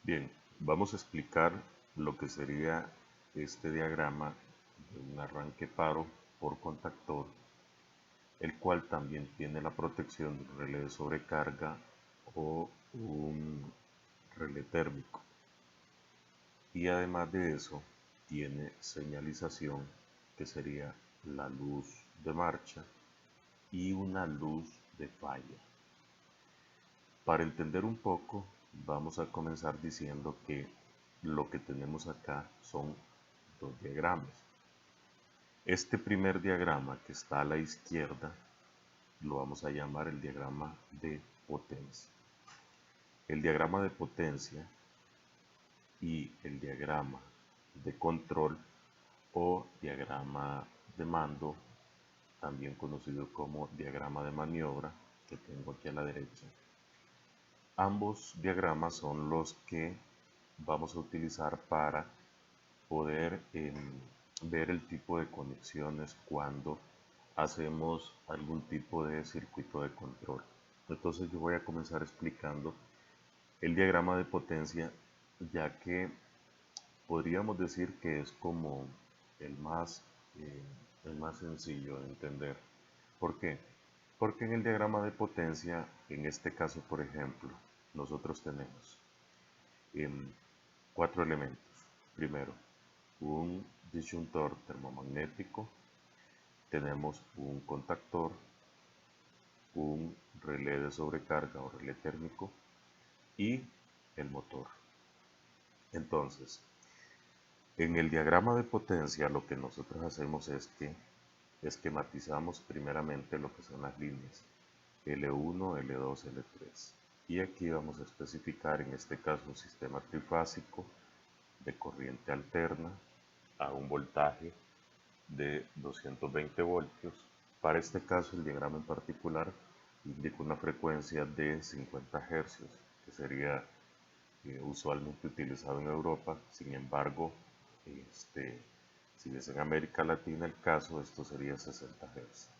Bien, vamos a explicar lo que sería este diagrama de un arranque paro por contactor, el cual también tiene la protección de un relé de sobrecarga o un relé térmico. Y además de eso, tiene señalización que sería la luz de marcha y una luz de falla. Para entender un poco, vamos a comenzar diciendo que lo que tenemos acá son dos diagramas. Este primer diagrama que está a la izquierda lo vamos a llamar el diagrama de potencia. El diagrama de potencia y el diagrama de control o diagrama de mando, también conocido como diagrama de maniobra, que tengo aquí a la derecha. Ambos diagramas son los que vamos a utilizar para poder ver el tipo de conexiones cuando hacemos algún tipo de circuito de control. Entonces yo voy a comenzar explicando el diagrama de potencia, ya que podríamos decir que es como el más, eh, el más sencillo de entender. ¿Por qué? Porque en el diagrama de potencia, en este caso por ejemplo, nosotros tenemos cuatro elementos. Primero, un disyuntor termomagnético, tenemos un contactor, un relé de sobrecarga o relé térmico y el motor. Entonces, en el diagrama de potencia lo que nosotros hacemos es que esquematizamos primeramente lo que son las líneas L1, L2, L3. Y aquí vamos a especificar en este caso un sistema trifásico de corriente alterna a un voltaje de 220 voltios. Para este caso, el diagrama en particular indica una frecuencia de 50 hercios, que sería usualmente utilizado en Europa. Sin embargo, este, si es en América Latina el caso, esto sería 60 hercios.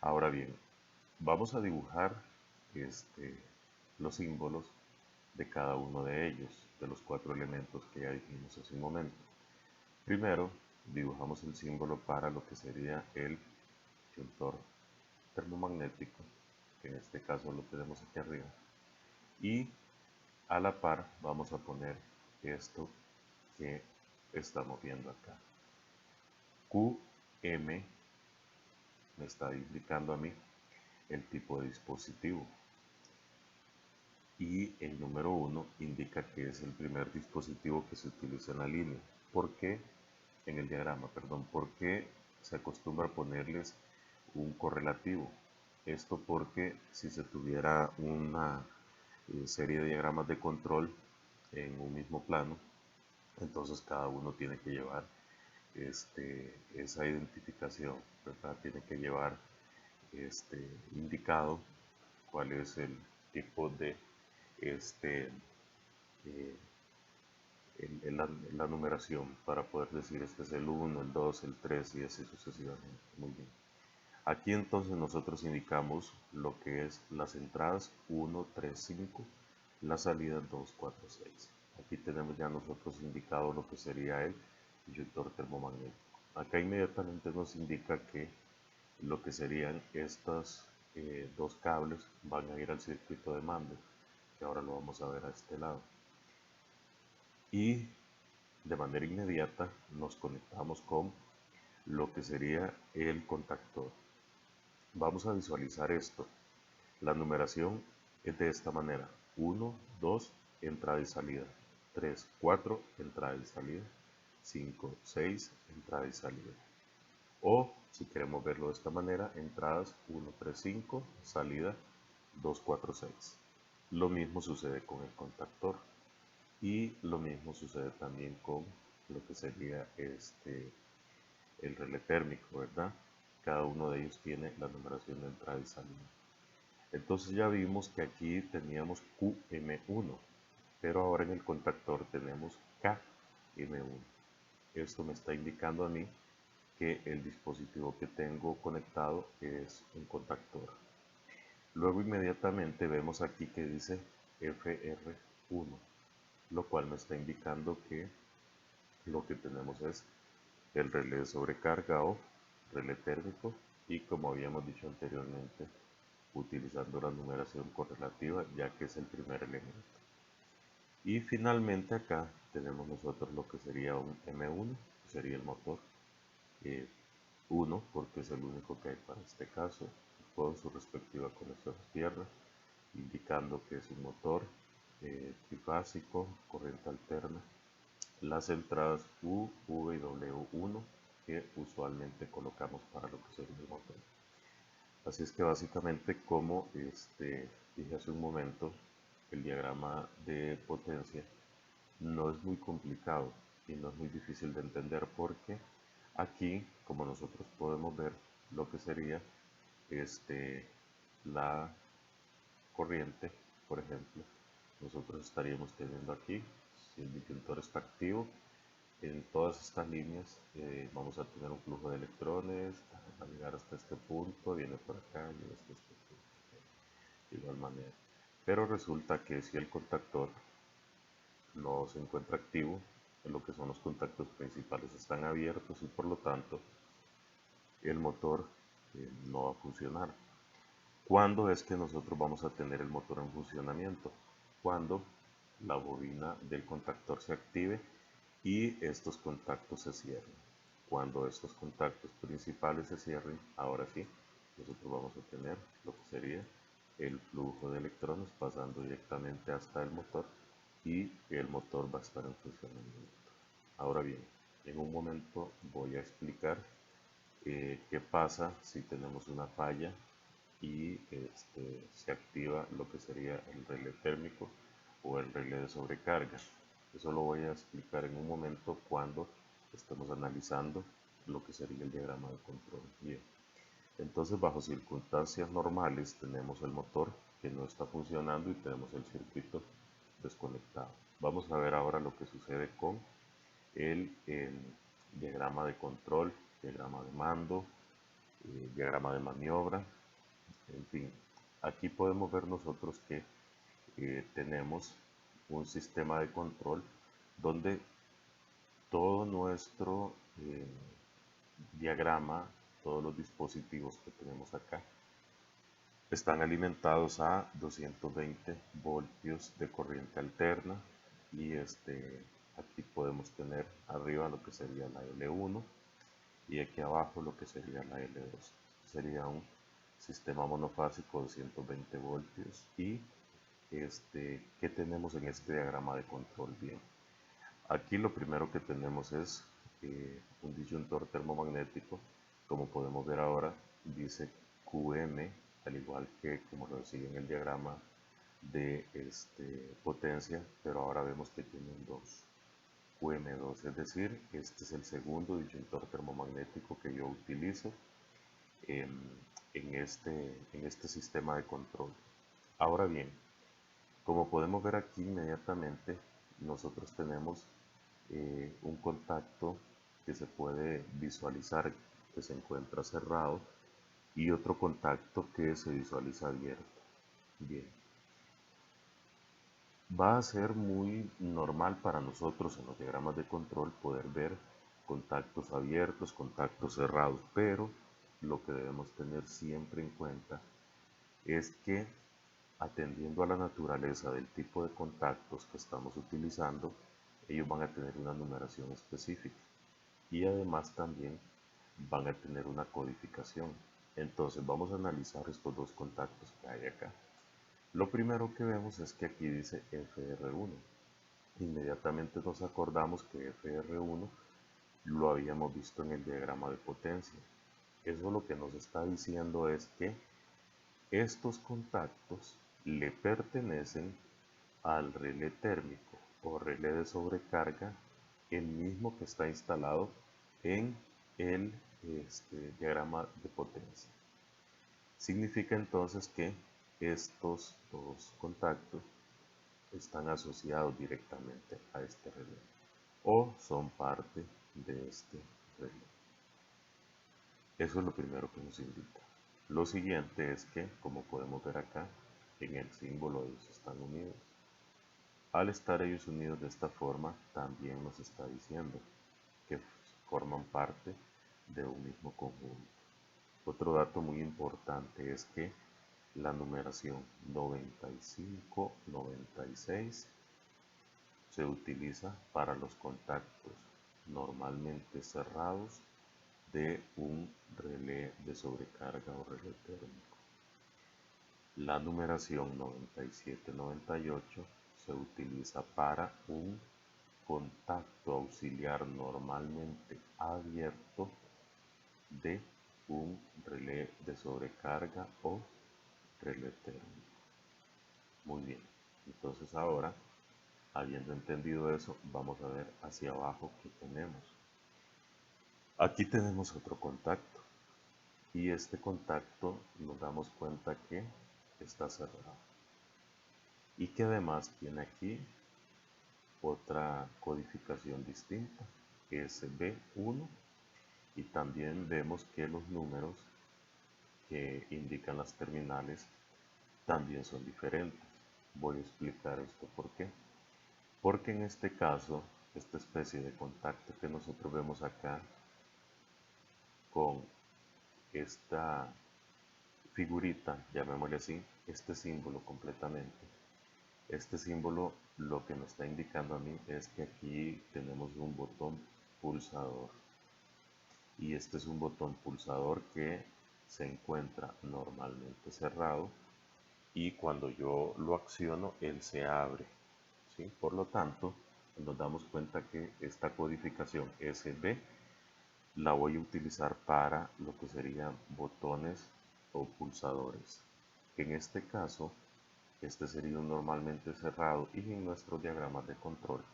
Ahora bien, vamos a dibujar los símbolos de cada uno de ellos, de los cuatro elementos que ya dijimos hace un momento. Primero, dibujamos el símbolo para lo que sería el disyuntor termomagnético, que en este caso lo tenemos aquí arriba, y a la par vamos a poner esto que estamos viendo acá. QM me está indicando a mí el tipo de dispositivo y el número 1 indica que es el primer dispositivo que se utiliza en la línea. ¿Por qué? En el diagrama, perdón, ¿por qué se acostumbra a ponerles un correlativo? Esto porque si se tuviera una serie de diagramas de control en un mismo plano, entonces cada uno tiene que llevar esa identificación, ¿verdad? Tiene que llevar indicado cuál es el tipo de este, eh, la numeración para poder decir este es el 1, el 2, el 3 y así sucesivamente. Muy bien. Aquí entonces nosotros indicamos lo que es las entradas 1, 3, 5, la salida 2, 4, 6. Aquí tenemos ya nosotros indicado lo que sería el inyector termomagnético. Acá inmediatamente nos indica que lo que serían estos dos cables van a ir al circuito de mando, que ahora lo vamos a ver a este lado. Y de manera inmediata nos conectamos con lo que sería el contactor. Vamos a visualizar esto. La numeración es de esta manera: 1, 2, entrada y salida; 3, 4, entrada y salida; 5, 6, entrada y salida. O, si queremos verlo de esta manera, entradas 1, 3, 5, salida 2, 4, 6. Lo mismo sucede con el contactor y lo mismo sucede también con lo que sería el relé térmico, ¿verdad? Cada uno de ellos tiene la numeración de entrada y salida. Entonces ya vimos que aquí teníamos QM1, pero ahora en el contactor tenemos KM1. Esto me está indicando a mí que el dispositivo que tengo conectado es un contactor. Luego inmediatamente vemos aquí que dice FR1. lo cual me está indicando que lo que tenemos es el relé de sobrecarga o relé térmico, y como habíamos dicho anteriormente, utilizando la numeración correlativa ya que es el primer elemento. Y finalmente acá tenemos nosotros lo que sería un M1, que sería el motor 1, porque es el único que hay para este caso, con su respectiva conexión a tierra, indicando que es un motor trifásico, corriente alterna. Las entradas U, V y W1 que usualmente colocamos para lo que sería el motor. Así es que básicamente, como dije hace un momento, el diagrama de potencia no es muy complicado y no es muy difícil de entender, porque aquí, como nosotros podemos ver lo que sería la corriente, por ejemplo, nosotros estaríamos teniendo aquí, si el disyuntor está activo, en todas estas líneas vamos a tener un flujo de electrones, va a llegar hasta este punto, viene por acá, llega hasta este punto, de igual manera. Pero resulta que si el contactor no se encuentra activo, lo que son los contactos principales están abiertos, y por lo tanto el motor no va a funcionar. ¿Cuándo es que nosotros vamos a tener el motor en funcionamiento? Cuando la bobina del contactor se active y estos contactos se cierren. Cuando estos contactos principales se cierren, ahora sí, nosotros vamos a tener lo que sería el flujo de electrones pasando directamente hasta el motor, y el motor va a estar en funcionamiento. Ahora bien, en un momento voy a explicar qué pasa si tenemos una falla y se activa lo que sería el relé térmico o el relé de sobrecarga. Eso lo voy a explicar en un momento cuando estemos analizando lo que sería el diagrama de control. Bien, entonces bajo circunstancias normales tenemos el motor que no está funcionando y tenemos el circuito desconectado. Vamos a ver ahora lo que sucede con el diagrama de control, diagrama de mando, diagrama de maniobra, en fin. Aquí podemos ver nosotros que tenemos un sistema de control donde todo nuestro diagrama, todos los dispositivos que tenemos acá, están alimentados a 220 voltios de corriente alterna, y aquí podemos tener arriba lo que sería la L1 y aquí abajo lo que sería la L2. Sería un sistema monofásico de 120 voltios. Y ¿qué tenemos en este diagrama de control? Bien, aquí lo primero que tenemos es un disyuntor termomagnético. Como podemos ver ahora, dice QM, al igual que como lo sigue en el diagrama de potencia, pero ahora vemos que tienen dos, QM2, es decir, este es el segundo disyuntor termomagnético que yo utilizo en este sistema de control. Ahora bien, como podemos ver aquí inmediatamente, nosotros tenemos un contacto que se puede visualizar que se encuentra cerrado, y otro contacto que se visualiza abierto. Bien, va a ser muy normal para nosotros en los diagramas de control poder ver contactos abiertos, contactos cerrados, pero lo que debemos tener siempre en cuenta es que, atendiendo a la naturaleza del tipo de contactos que estamos utilizando, ellos van a tener una numeración específica, y además también van a tener una codificación. Entonces vamos a analizar estos dos contactos que hay acá. Lo primero que vemos es que aquí dice FR1. Inmediatamente nos acordamos que FR1 lo habíamos visto en el diagrama de potencia. Eso lo que nos está diciendo es que estos contactos le pertenecen al relé térmico o relé de sobrecarga, el mismo que está instalado en el diagrama de potencia. Significa entonces que estos dos contactos están asociados directamente a este relé o son parte de este relé. Eso es lo primero que nos indica. Lo siguiente es que, como podemos ver acá, en el símbolo ellos están unidos. Al estar ellos unidos de esta forma, también nos está diciendo que forman parte de un mismo conjunto. Otro dato muy importante es que la numeración 95, 96 se utiliza para los contactos normalmente cerrados de un relé de sobrecarga o relé térmico. La numeración 97-98 se utiliza para un contacto auxiliar normalmente abierto de un relé de sobrecarga o relé térmico. Muy bien, entonces ahora, habiendo entendido eso, vamos a ver hacia abajo qué tenemos. Aquí tenemos otro contacto y este contacto nos damos cuenta que está cerrado y que además tiene aquí otra codificación distinta, SB1, y también vemos que los números que indican las terminales también son diferentes. Voy a explicar esto por qué. Porque en este caso, esta especie de contacto que nosotros vemos acá con esta figurita, llamémosle así, este símbolo completamente, este símbolo lo que me está indicando a mí es que aquí tenemos un botón pulsador. Y este es un botón pulsador que se encuentra normalmente cerrado y cuando yo lo acciono él se abre, ¿sí? Por lo tanto, nos damos cuenta que esta codificación SB la voy a utilizar para lo que serían botones o pulsadores. En este caso, este sería un normalmente cerrado y en nuestros diagramas de control,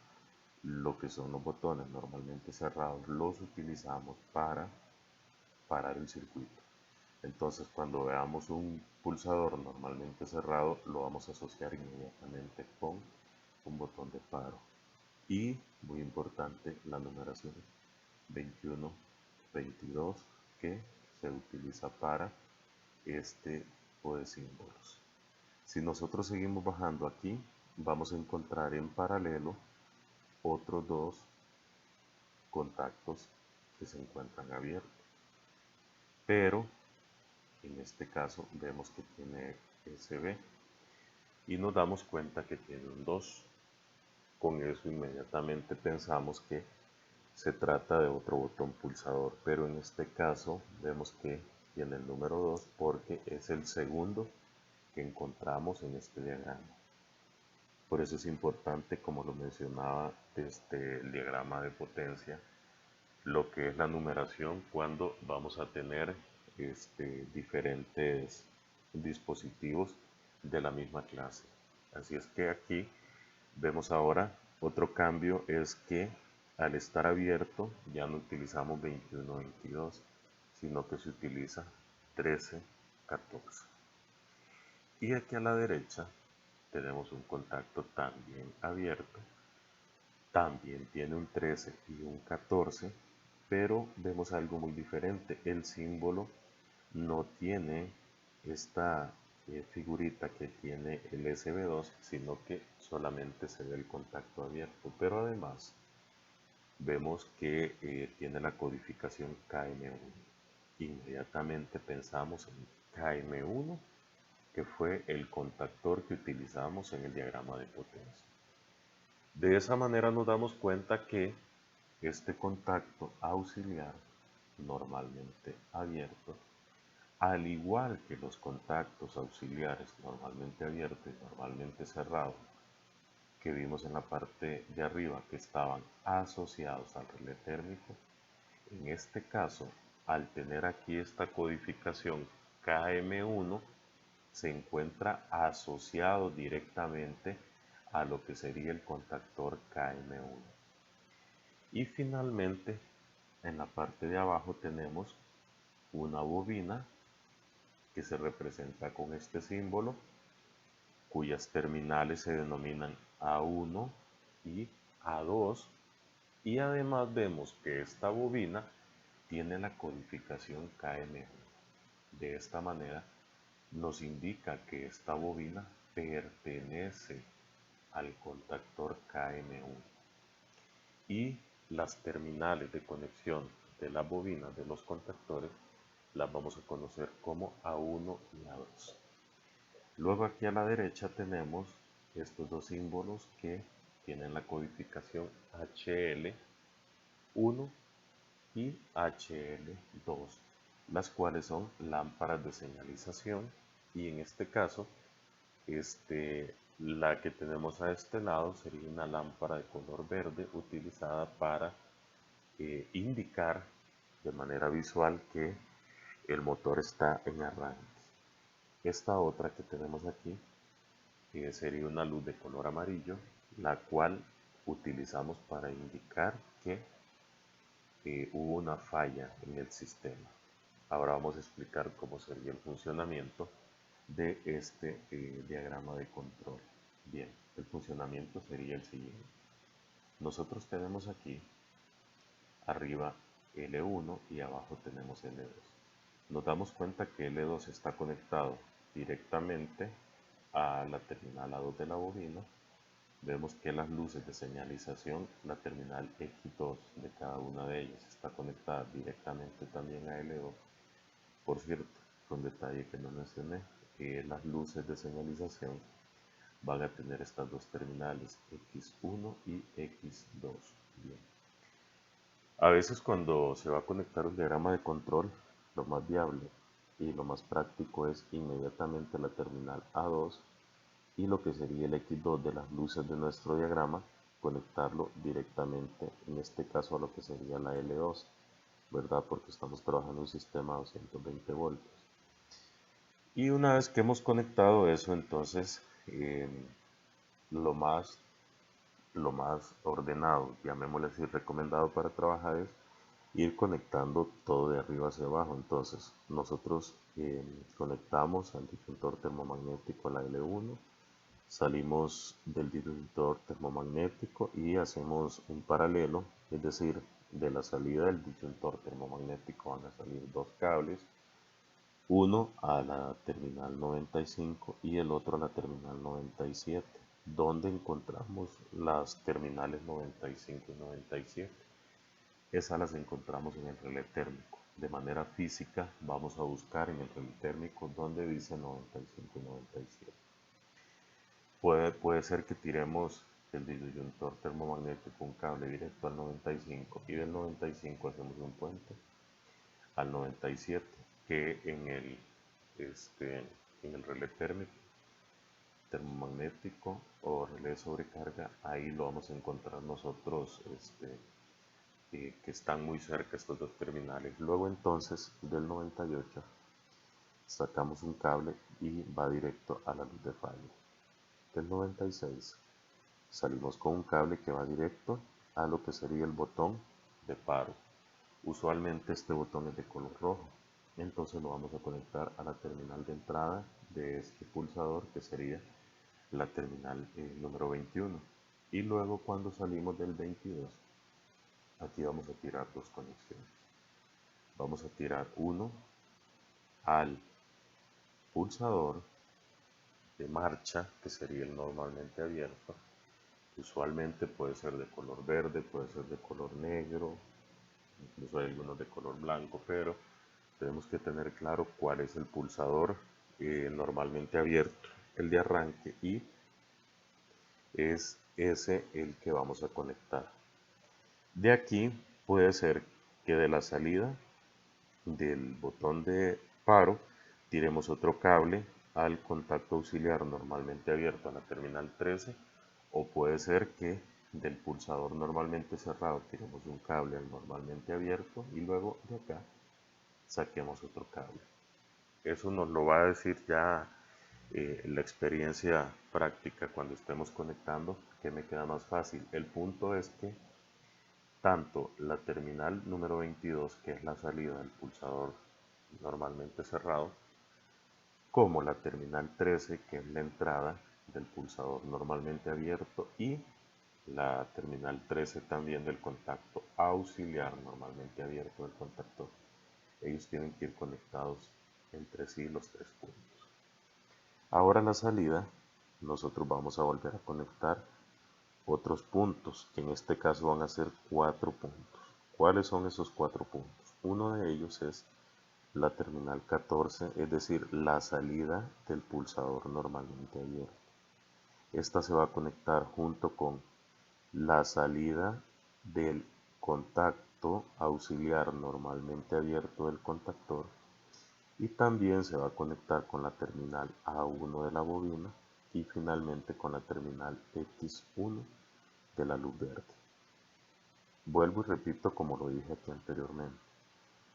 lo que son los botones normalmente cerrados los utilizamos para parar el circuito. Entonces, cuando veamos un pulsador normalmente cerrado, lo vamos a asociar inmediatamente con un botón de paro. Y, muy importante, la numeración 21, 22, que se utiliza para este tipo de símbolos. Si nosotros seguimos bajando aquí, vamos a encontrar en paralelo otros dos contactos que se encuentran abiertos. Pero en este caso vemos que tiene SB y nos damos cuenta que tiene un 2. Con eso inmediatamente pensamos que se trata de otro botón pulsador, pero en este caso vemos que tiene el número 2 porque es el segundo que encontramos en este diagrama. Por eso es importante, como lo mencionaba desde el diagrama de potencia, lo que es la numeración cuando vamos a tener diferentes dispositivos de la misma clase. Así es que aquí vemos ahora otro cambio es que al estar abierto ya no utilizamos 21-22, sino que se utiliza 13-14. Y aquí a la derecha tenemos un contacto también abierto, también tiene un 13 y un 14, pero vemos algo muy diferente. El símbolo no tiene esta figurita que tiene el SB2, sino que solamente se ve el contacto abierto. Pero además vemos que tiene la codificación KM1. Inmediatamente pensamos en KM1, que fue el contactor que utilizamos en el diagrama de potencia. De esa manera nos damos cuenta que este contacto auxiliar, normalmente abierto, al igual que los contactos auxiliares normalmente abiertos y normalmente cerrados que vimos en la parte de arriba que estaban asociados al relé térmico, en este caso, al tener aquí esta codificación KM1, se encuentra asociado directamente a lo que sería el contactor KM1. Y finalmente, en la parte de abajo tenemos una bobina que se representa con este símbolo, cuyas terminales se denominan A1 y A2, y además vemos que esta bobina tiene la codificación KM1. De esta manera nos indica que esta bobina pertenece al contactor KM1. Y las terminales de conexión de las bobinas de los contactores las vamos a conocer como A1 y A2. Luego aquí a la derecha tenemos estos dos símbolos que tienen la codificación HL1 y HL2, las cuales son lámparas de señalización, y en este caso la que tenemos a este lado sería una lámpara de color verde utilizada para indicar de manera visual que el motor está en arranque. Esta otra que tenemos aquí sería una luz de color amarillo, la cual utilizamos para indicar que hubo una falla en el sistema. Ahora vamos a explicar cómo sería el funcionamiento de este diagrama de control. Bien, el funcionamiento sería el siguiente. Nosotros tenemos aquí arriba L1 y abajo tenemos L2. Nos damos cuenta que L2 está conectado directamente a la terminal A2 de la bobina. Vemos que las luces de señalización, la terminal X2 de cada una de ellas está conectada directamente también a L2. Por cierto, un detalle que no mencioné, las luces de señalización van a tener estas dos terminales, X1 y X2. Bien. A veces cuando se va a conectar un diagrama de control, lo más viable y lo más práctico es inmediatamente la terminal A2 y lo que sería el X2 de las luces de nuestro diagrama, conectarlo directamente, en este caso a lo que sería la L2, ¿verdad? Porque estamos trabajando en un sistema a 220 voltios. Y una vez que hemos conectado eso, entonces lo más ordenado, llamémosle así, recomendado para trabajar es ir conectando todo de arriba hacia abajo. Entonces nosotros conectamos al disyuntor termomagnético a la L1, salimos del disyuntor termomagnético y hacemos un paralelo, es decir, de la salida del disyuntor termomagnético van a salir dos cables, uno a la terminal 95 y el otro a la terminal 97. ¿Dónde encontramos las terminales 95 y 97? Esas las encontramos en el relé térmico. De manera física vamos a buscar en el relé térmico donde dice 95 y 97. Puede ser que tiremos del disyuntor termomagnético un cable directo al 95 y del 95 hacemos un puente al 97, que en el relé térmico, termomagnético o relé sobrecarga, ahí lo vamos a encontrar nosotros, que están muy cerca estos dos terminales. Luego entonces del 98 sacamos un cable y va directo a la luz de falla. Del 96 salimos con un cable que va directo a lo que sería el botón de paro. Usualmente este botón es de color rojo, entonces lo vamos a conectar a la terminal de entrada de este pulsador, que sería la terminal número 21. Y luego cuando salimos del 22, aquí vamos a tirar dos conexiones. Vamos a tirar uno al pulsador de marcha, que sería el normalmente abierto. Usualmente puede ser de color verde, puede ser de color negro, incluso hay algunos de color blanco, pero tenemos que tener claro cuál es el pulsador normalmente abierto, el de arranque, y es ese el que vamos a conectar. De aquí puede ser que de la salida del botón de paro tiremos otro cable al contacto auxiliar normalmente abierto a la terminal 13, o puede ser que del pulsador normalmente cerrado tiremos un cable al normalmente abierto y luego de acá saquemos otro cable. Eso nos lo va a decir ya la experiencia práctica cuando estemos conectando, que me queda más fácil. El punto es que tanto la terminal número 22, que es la salida del pulsador normalmente cerrado, como la terminal 13, que es la entrada del pulsador normalmente abierto, y la terminal 13 también del contacto auxiliar normalmente abierto del contactor, ellos tienen que ir conectados entre sí los tres puntos. Ahora la salida nosotros vamos a volver a conectar otros puntos, que en este caso van a ser 4 puntos. ¿Cuáles son esos 4 puntos? Uno de ellos es la terminal 14, es decir, la salida del pulsador normalmente abierto. Esta se va a conectar junto con la salida del contacto auxiliar normalmente abierto del contactor, y también se va a conectar con la terminal A1 de la bobina y finalmente con la terminal X1 de la luz verde. Vuelvo y repito como lo dije aquí anteriormente.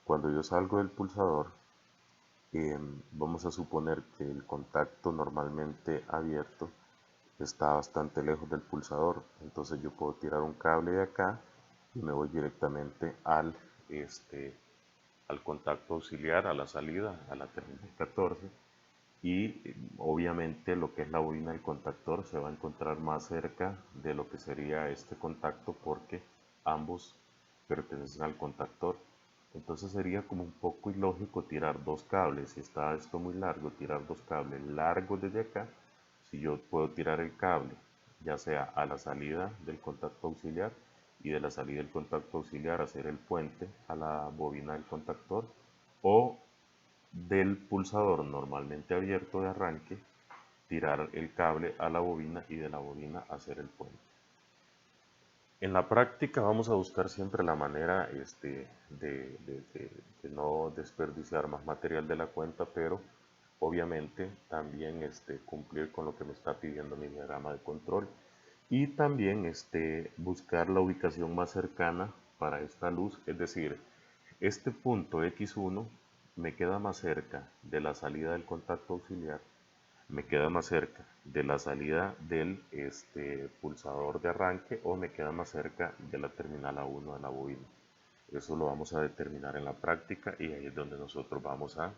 Cuando yo salgo del pulsador, vamos a suponer que el contacto normalmente abierto está bastante lejos del pulsador, entonces yo puedo tirar un cable de acá y me voy directamente al contacto auxiliar, a la salida, a la terminal 14, y obviamente lo que es la bobina del contactor se va a encontrar más cerca de lo que sería este contacto porque ambos pertenecen al contactor. Entonces sería como un poco ilógico tirar dos cables. Si está esto muy largo, tirar dos cables largos desde acá. Si yo puedo tirar el cable ya sea a la salida del contacto auxiliar y de la salida del contacto auxiliar hacer el puente a la bobina del contactor, o del pulsador normalmente abierto de arranque, tirar el cable a la bobina y de la bobina hacer el puente. En la práctica vamos a buscar siempre la manera de no desperdiciar más material de la cuenta, pero obviamente también cumplir con lo que me está pidiendo mi diagrama de control, y también buscar la ubicación más cercana para esta luz, es decir, este punto X1 me queda más cerca de la salida del contacto auxiliar, me queda más cerca de la salida del pulsador de arranque, o me queda más cerca de la terminal A1 de la bobina. Eso lo vamos a determinar en la práctica y ahí es donde nosotros vamos a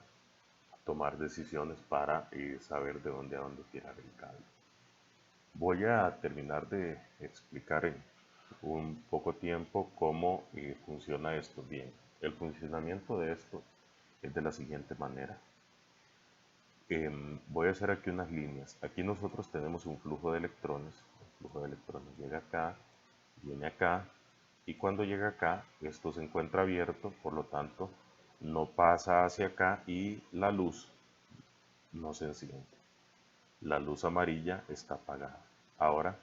tomar decisiones para saber de dónde a dónde tirar el cable. Voy a terminar de explicar en un poco tiempo cómo funciona esto. Bien, el funcionamiento de esto es de la siguiente manera. Voy a hacer aquí unas líneas. Aquí nosotros tenemos un flujo de electrones. El flujo de electrones llega acá, viene acá, y cuando llega acá, esto se encuentra abierto, por lo tanto, no pasa hacia acá y la luz no se enciende. La luz amarilla está apagada. Ahora,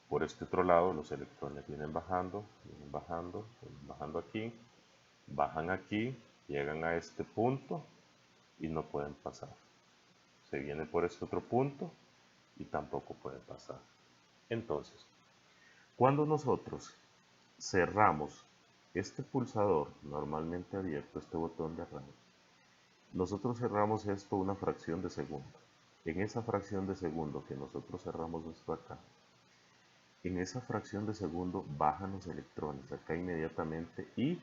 por este otro lado, los electrones vienen bajando, vienen bajando, vienen bajando aquí, bajan aquí, llegan a este punto y no pueden pasar. Se viene por este otro punto y tampoco puede pasar. Entonces, cuando nosotros cerramos este pulsador normalmente abierto, este botón de arranque, nosotros cerramos esto una fracción de segundo. En esa fracción de segundo que nosotros cerramos esto acá, en esa fracción de segundo bajan los electrones acá inmediatamente y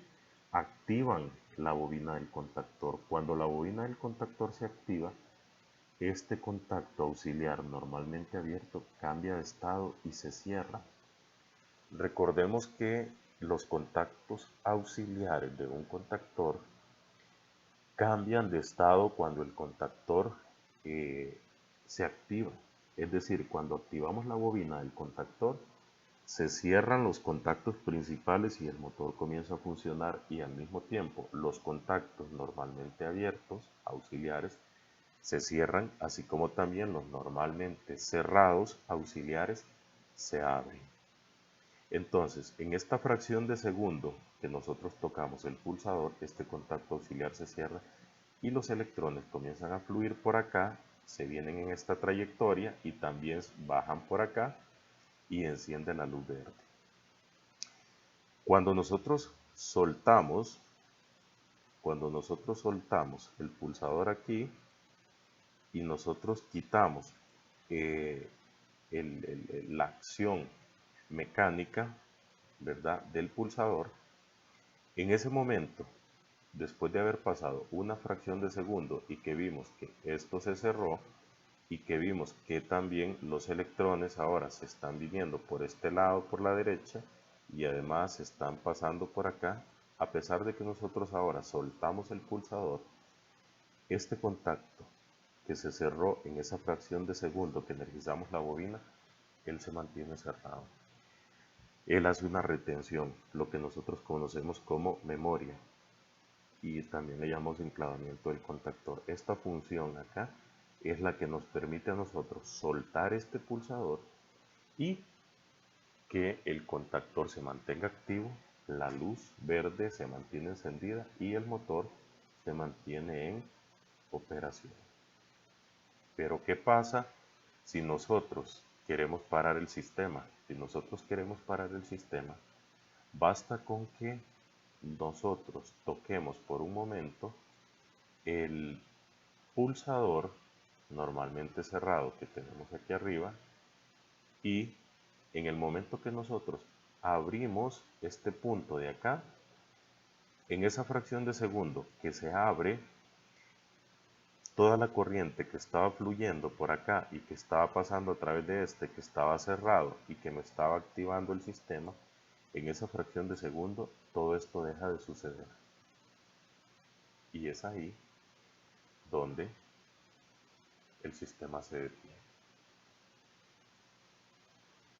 activan la bobina del contactor. Cuando la bobina del contactor se activa, este contacto auxiliar normalmente abierto cambia de estado y se cierra. Recordemos que los contactos auxiliares de un contactor cambian de estado cuando el contactor se activa. Es decir, cuando activamos la bobina del contactor, se cierran los contactos principales y el motor comienza a funcionar, y al mismo tiempo los contactos normalmente abiertos, auxiliares, se cierran, así como también los normalmente cerrados, auxiliares, se abren. Entonces, en esta fracción de segundo que nosotros tocamos el pulsador, este contacto auxiliar se cierra y los electrones comienzan a fluir por acá, se vienen en esta trayectoria y también bajan por acá y enciende la luz verde. Cuando nosotros soltamos el pulsador aquí y nosotros quitamos eh, la acción mecánica, ¿verdad?, del pulsador, en ese momento, después de haber pasado una fracción de segundo y que vimos que esto se cerró y que vimos que también los electrones ahora se están viniendo por este lado, por la derecha, y además están pasando por acá, a pesar de que nosotros ahora soltamos el pulsador, este contacto que se cerró en esa fracción de segundo que energizamos la bobina, él se mantiene cerrado. Él hace una retención, lo que nosotros conocemos como memoria, y también le llamamos enclavamiento del contactor. Esta función acá es la que nos permite a nosotros soltar este pulsador y que el contactor se mantenga activo, la luz verde se mantiene encendida y el motor se mantiene en operación. Pero ¿qué pasa si nosotros queremos parar el sistema? Si nosotros queremos parar el sistema, basta con que nosotros toquemos por un momento el pulsador normalmente cerrado que tenemos aquí arriba, y en el momento que nosotros abrimos este punto de acá, en esa fracción de segundo que se abre, toda la corriente que estaba fluyendo por acá y que estaba pasando a través de este que estaba cerrado y que me estaba activando el sistema, en esa fracción de segundo todo esto deja de suceder. Y es ahí donde el sistema se detiene.